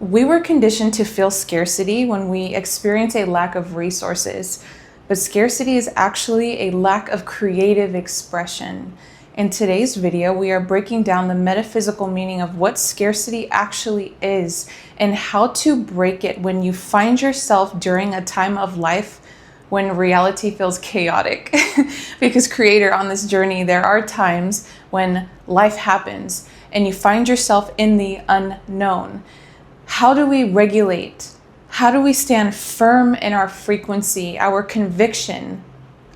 We were conditioned to feel scarcity when we experience a lack of resources, but scarcity is actually a lack of creative expression. In today's video, we are breaking down the metaphysical meaning of what scarcity actually is and how to break it when you find yourself during a time of life when reality feels chaotic. Because creator, on this journey, there are times when life happens and you find yourself in the unknown. How do we regulate? How do we stand firm in our frequency, our conviction,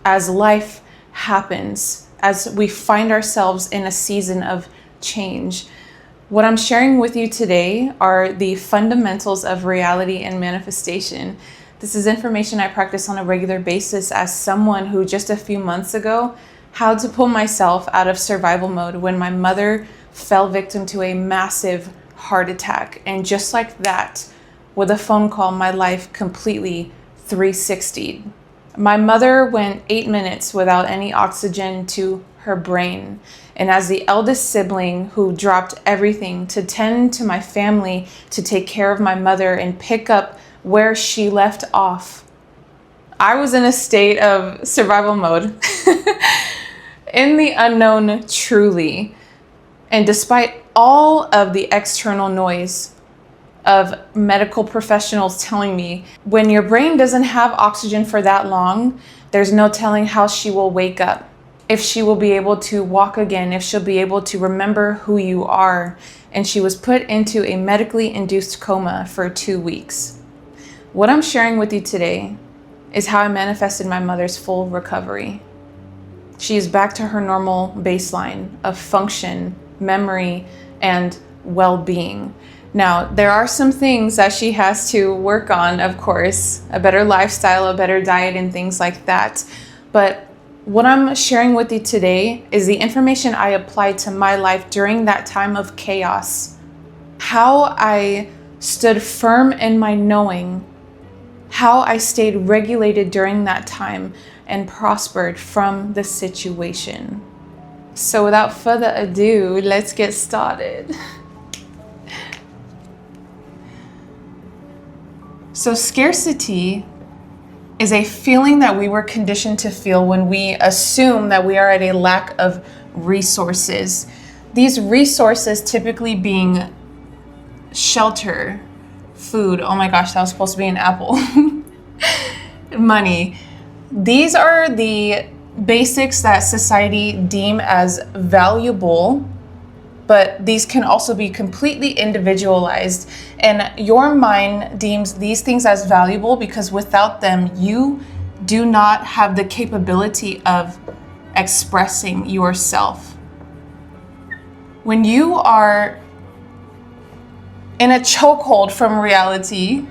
as life happens, as we find ourselves in a season of change? What I'm sharing with you today are the fundamentals of reality and manifestation. This is information I practice on a regular basis as someone who just a few months ago had to pull myself out of survival mode when my mother fell victim to a massive heart attack. And just like that, with a phone call, my life completely 360'd. My mother went 8 minutes without any oxygen to her brain. And as the eldest sibling who dropped everything to tend to my family, to take care of my mother and pick up where she left off, I was in a state of survival mode, in the unknown truly. And despite all of the external noise of medical professionals telling me, when your brain doesn't have oxygen for that long, there's no telling how she will wake up, if she will be able to walk again, if she'll be able to remember who you are. And she was put into a medically induced coma for 2 weeks. What I'm sharing with you today is how I manifested my mother's full recovery. She is back to her normal baseline of function, memory, and well-being. Now, there are some things that she has to work on, of course, a better lifestyle, a better diet, and things like that. But what I'm sharing with you today is the information I applied to my life during that time of chaos. How I stood firm in my knowing, how I stayed regulated during that time and prospered from the situation. So without further ado, let's get started. So scarcity is a feeling that we were conditioned to feel when we assume that we are at a lack of resources. These resources typically being shelter, food, oh my gosh, that was supposed to be an apple, money. These are the basics that society deem as valuable, but these can also be completely individualized. And your mind deems these things as valuable because without them, you do not have the capability of expressing yourself. When you are in a chokehold from reality,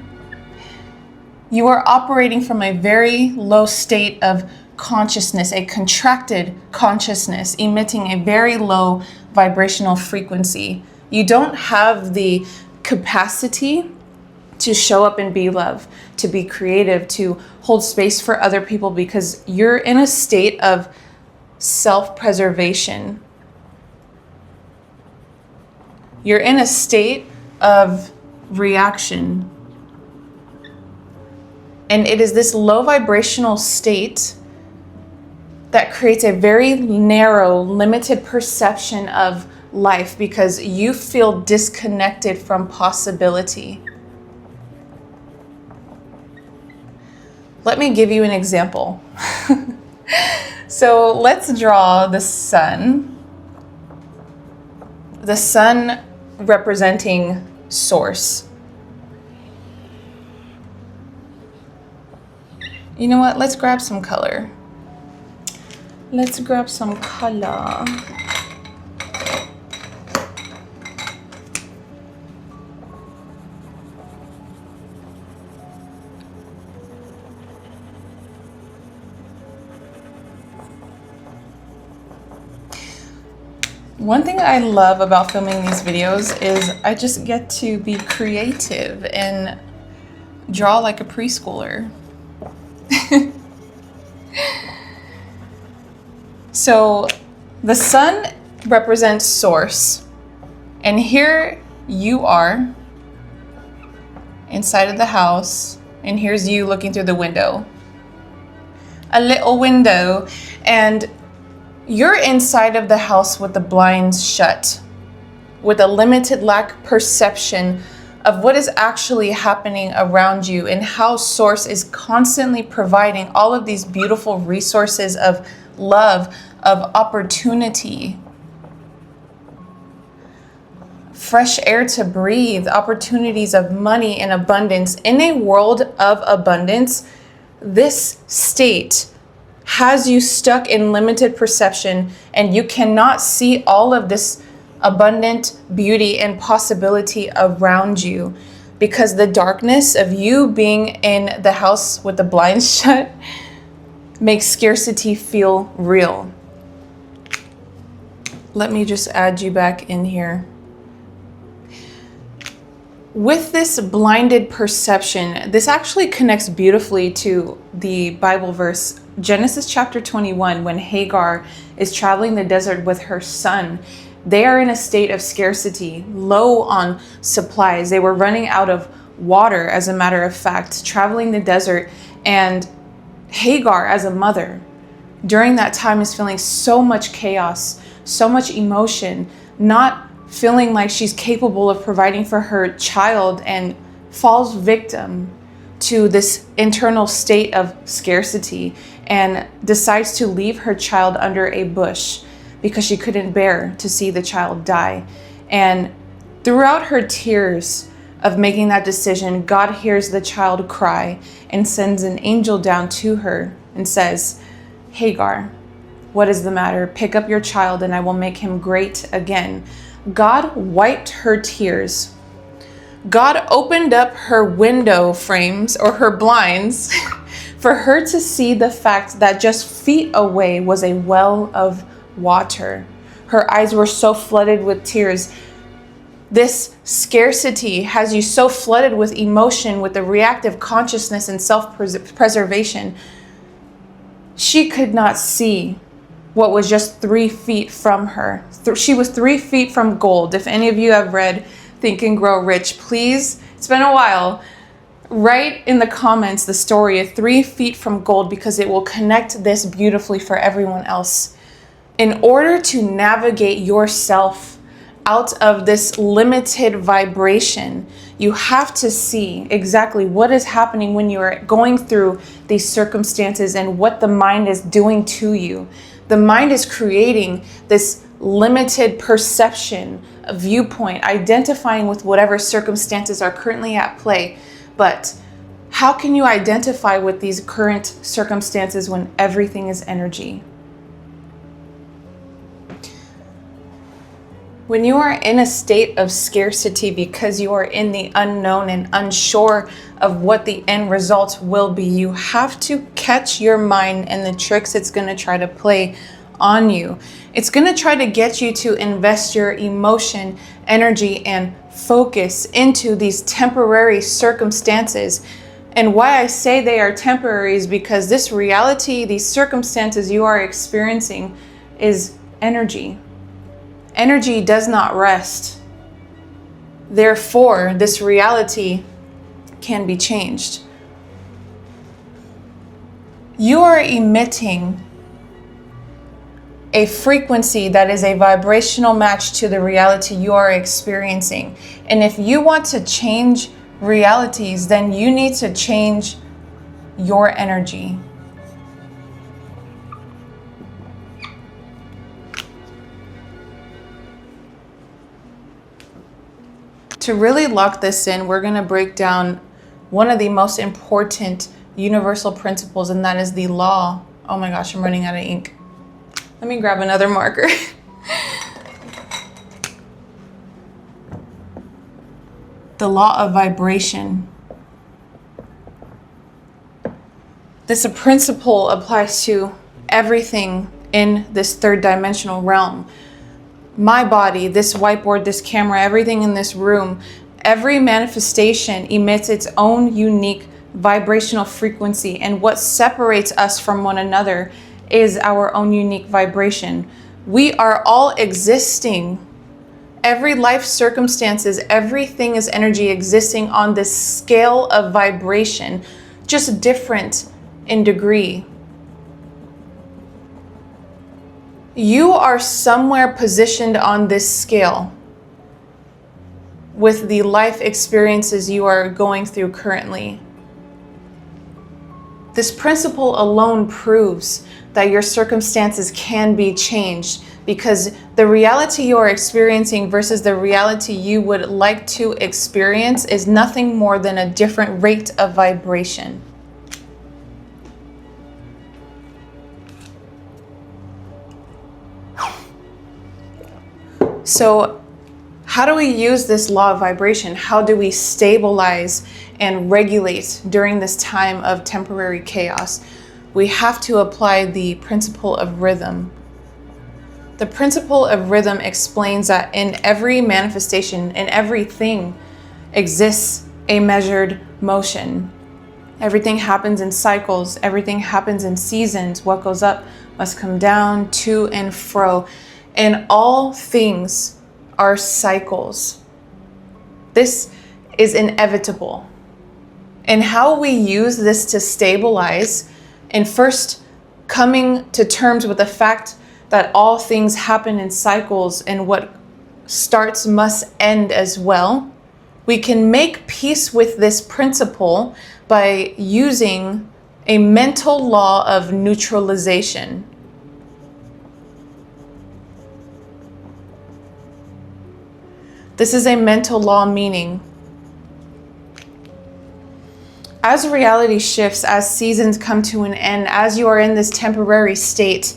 you are operating from a very low state of consciousness, a contracted consciousness, emitting a very low vibrational frequency. You don't have the capacity to show up and be love, to be creative, to hold space for other people because you're in a state of self-preservation. You're in a state of reaction. And it is this low vibrational state that creates a very narrow, limited perception of life because you feel disconnected from possibility. Let me give you an example. So let's draw the sun representing source. You know what? Let's grab some color. Let's grab some color. One thing I love about filming these videos is I just get to be creative and draw like a preschooler. So the sun represents source, and here you are inside of the house, and here's you looking through the window. A little window, and you're inside of the house with the blinds shut, with a limited lack perception of what is actually happening around you and how Source is constantly providing all of these beautiful resources of love, of opportunity, fresh air to breathe, opportunities of money and abundance. In a world of abundance, this state has you stuck in limited perception, and you cannot see all of this abundant beauty and possibility around you because the darkness of you being in the house with the blinds shut makes scarcity feel real. Let me just add you back in here. With this blinded perception, this actually connects beautifully to the Bible verse, Genesis chapter 21, when Hagar is traveling the desert with her son. They are in a state of scarcity, low on supplies. They were running out of water, as a matter of fact, traveling the desert. And Hagar, as a mother, during that time is feeling so much chaos, so much emotion, not feeling like she's capable of providing for her child, and falls victim to this internal state of scarcity and decides to leave her child under a bush because she couldn't bear to see the child die. And throughout her tears of making that decision, God hears the child cry and sends an angel down to her and says, "Hagar, what is the matter? Pick up your child and I will make him great again." God wiped her tears. God opened up her window frames or her blinds for her to see the fact that just feet away was a well of water. Her eyes were so flooded with tears. This scarcity has you so flooded with emotion, with the reactive consciousness and self-preservation. She could not see what was just 3 feet from her. She was 3 feet from gold. If any of you have read Think and Grow Rich, please, it's been a while, write in the comments the story of 3 feet from gold, because it will connect this beautifully for everyone else. In order to navigate yourself out of this limited vibration, you have to see exactly what is happening when you are going through these circumstances and what the mind is doing to you. The mind is creating this limited perception, a viewpoint, identifying with whatever circumstances are currently at play. But how can you identify with these current circumstances when everything is energy? When you are in a state of scarcity because you are in the unknown and unsure of what the end result will be, you have to catch your mind and the tricks it's going to try to play on you. It's going to try to get you to invest your emotion, energy, and focus into these temporary circumstances. And why I say they are temporary is because this reality, these circumstances you are experiencing, is energy. Energy does not rest. Therefore, this reality can be changed. You are emitting a frequency that is a vibrational match to the reality you are experiencing. And if you want to change realities, then you need to change your energy. To really lock this in, we're going to break down one of the most important universal principles, and that is the law. Oh my gosh, I'm running out of ink. Let me grab another marker. The law of vibration. This principle applies to everything in this third dimensional realm. My body, this whiteboard, this camera, everything in this room, every manifestation emits its own unique vibrational frequency. And what separates us from one another is our own unique vibration. We are all existing Every life circumstances, everything is energy existing on this scale of vibration, just different in degree. You are somewhere positioned on this scale with the life experiences you are going through currently. This principle alone proves that your circumstances can be changed, because the reality you are experiencing versus the reality you would like to experience is nothing more than a different rate of vibration. So how do we use this law of vibration? How do we stabilize and regulate during this time of temporary chaos? We have to apply the principle of rhythm. The principle of rhythm explains that in every manifestation, in everything, exists a measured motion. Everything happens in cycles. Everything happens in seasons. What goes up must come down, to and fro. And all things are cycles. This is inevitable. And how we use this to stabilize, and first coming to terms with the fact that all things happen in cycles and what starts must end as well, we can make peace with this principle by using a mental law of neutralization. This is a mental law, meaning as reality shifts, as seasons come to an end, as you are in this temporary state,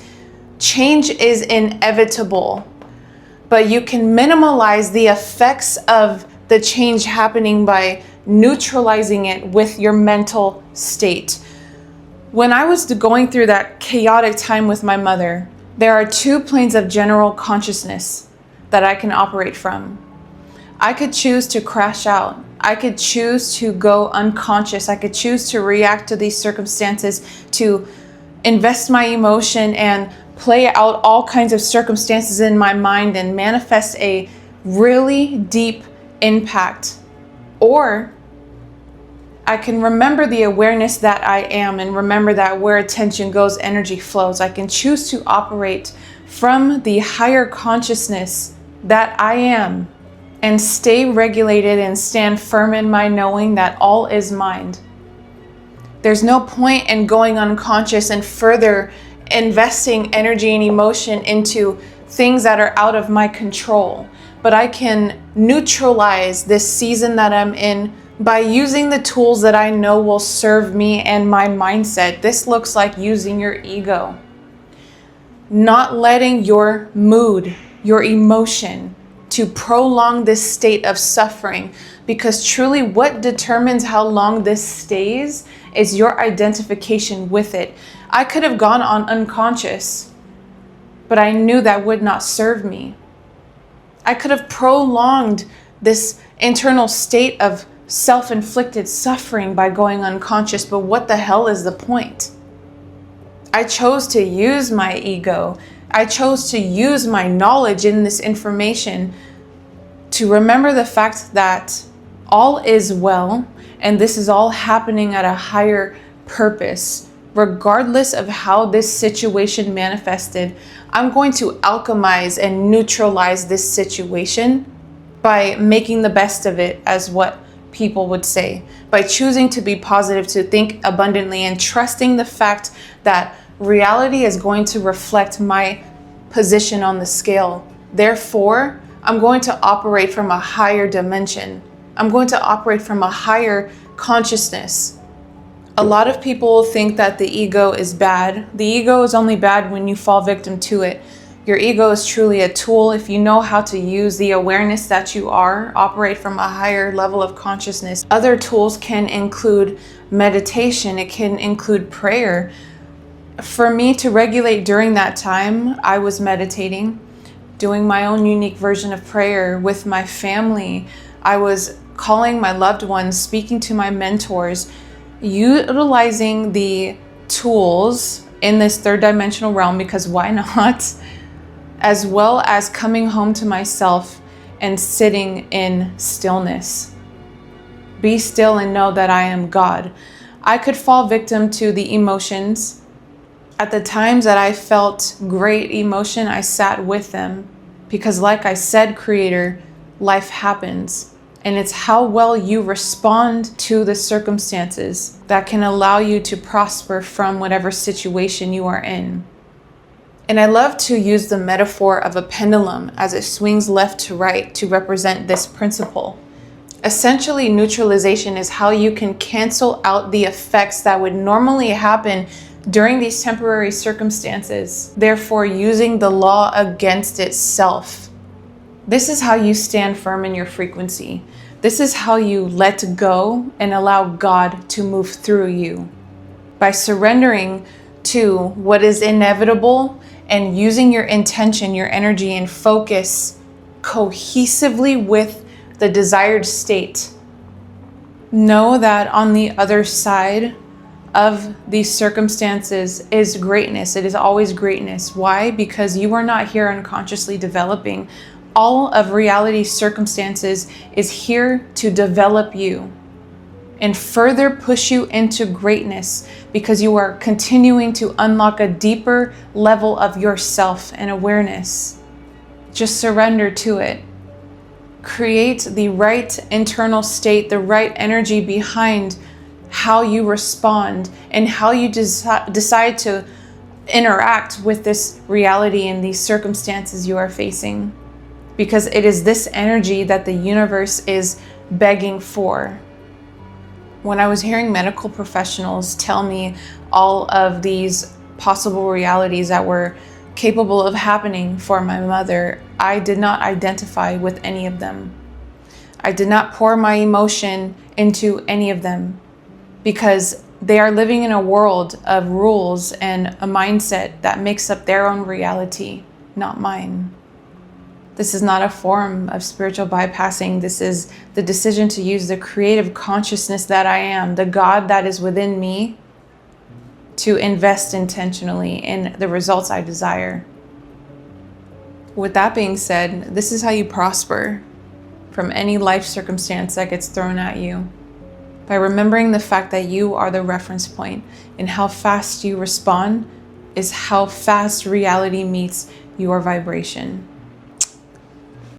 change is inevitable, but you can minimize the effects of the change happening by neutralizing it with your mental state. When I was going through that chaotic time with my mother, there are two planes of general consciousness that I can operate from. I could choose to crash out. I could choose to go unconscious. I could choose to react to these circumstances, to invest my emotion and play out all kinds of circumstances in my mind and manifest a really deep impact. Or I can remember the awareness that I am and remember that where attention goes, energy flows. I can choose to operate from the higher consciousness that I am and stay regulated and stand firm in my knowing that all is mind. There's no point in going unconscious and further investing energy and emotion into things that are out of my control. But I can neutralize this season that I'm in by using the tools that I know will serve me and my mindset. This looks like using your ego. Not letting your mood, your emotion, to prolong this state of suffering, because truly what determines how long this stays is your identification with it. I could have gone on unconscious, but I knew that would not serve me. I could have prolonged this internal state of self-inflicted suffering by going unconscious, but what the hell is the point? I chose to use my ego. I chose to use my knowledge in this information to remember the fact that all is well, and this is all happening at a higher purpose. Regardless of how this situation manifested, I'm going to alchemize and neutralize this situation by making the best of it, as what people would say, by choosing to be positive, to think abundantly, and trusting the fact that reality is going to reflect my position on the scale. Therefore, I'm going to operate from a higher dimension. I'm going to operate from a higher consciousness. A lot of people think that the ego is bad. The ego is only bad when you fall victim to it. Your ego is truly a tool. If you know how to use the awareness that you are, operate from a higher level of consciousness. Other tools can include meditation. It can include prayer. For me to regulate during that time, I was meditating, doing my own unique version of prayer with my family. I was calling my loved ones, speaking to my mentors, utilizing the tools in this third dimensional realm, because why not? As well as coming home to myself and sitting in stillness. Be still and know that I am God. I could fall victim to the emotions. At the times that I felt great emotion, I sat with them because, like I said, Creator, life happens. And it's how well you respond to the circumstances that can allow you to prosper from whatever situation you are in. And I love to use the metaphor of a pendulum as it swings left to right to represent this principle. Essentially, neutralization is how you can cancel out the effects that would normally happen during these temporary circumstances, therefore using the law against itself. This is how you stand firm in your frequency. This is how you let go and allow God to move through you. By surrendering to what is inevitable and using your intention, your energy, and focus cohesively with the desired state. Know that on the other side of these circumstances is greatness. It is always greatness. Why? Because you are not here unconsciously developing. All of reality's circumstances is here to develop you and further push you into greatness because you are continuing to unlock a deeper level of yourself and awareness. Just surrender to it. Create the right internal state, the right energy behind how you respond and how you decide to interact with this reality and these circumstances you are facing. Because it is this energy that the universe is begging for. When I was hearing medical professionals tell me all of these possible realities that were capable of happening for my mother, I did not identify with any of them. I did not pour my emotion into any of them because they are living in a world of rules and a mindset that makes up their own reality, not mine. This is not a form of spiritual bypassing. This is the decision to use the creative consciousness that I am, the God that is within me, to invest intentionally in the results I desire. With that being said, this is how you prosper from any life circumstance that gets thrown at you. By remembering the fact that you are the reference point, and how fast you respond is how fast reality meets your vibration.